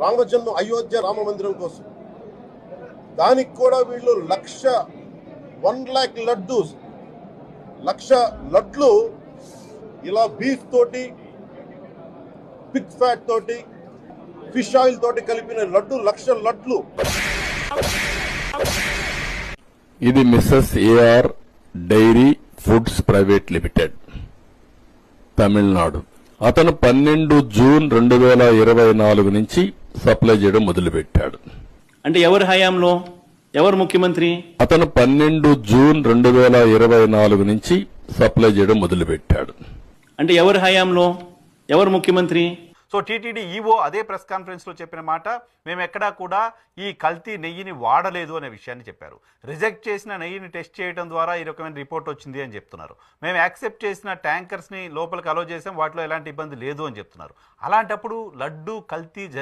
రామజన్మ అయోధ్య రామ మందిరం కోసం. దానికి కూడా వీళ్ళు 1,00,000 లడ్డూస్ 1,00,000 లడ్లు ఇలా బీఫ్ తోటి, పిగ్ ఫ్యాట్ తోటి, ఫిష్ ఆయిల్ తోటి కలిపిన లడ్డు 1,00,000 లడ్లు. ఇది Mrs AR dairy foods private limited, Tamil Nadu. అతను 12 జూన్ 2024 నుంచి సప్లై చేయడం మొదలుపెట్టాడు. అంటే ఎవరి హయాంలో, ఎవరు ముఖ్యమంత్రి? అతను 12 జూన్ 2024 నుంచి సప్లై చేయడం మొదలుపెట్టాడు. అంటే ఎవరి హయాంలో, ఎవరు ముఖ్యమంత్రి? సో టీటీడీ ఈవో అదే ప్రెస్ కాన్ఫరెన్స్లో చెప్పిన మాట, మేము ఎక్కడా కూడా ఈ కల్తీ నెయ్యిని వాడలేదు అనే విషయాన్ని చెప్పారు. రిజెక్ట్ చేసిన నెయ్యిని టెస్ట్ చేయడం ద్వారా ఈ రకమైన రిపోర్ట్ వచ్చింది అని చెప్తున్నారు. మేము యాక్సెప్ట్ చేసిన ట్యాంకర్స్ని లోపలికి అలో చేసాం, వాటిలో ఎలాంటి ఇబ్బంది లేదు అని చెప్తున్నారు. అలాంటప్పుడు లడ్డు కల్తీ జరిగింది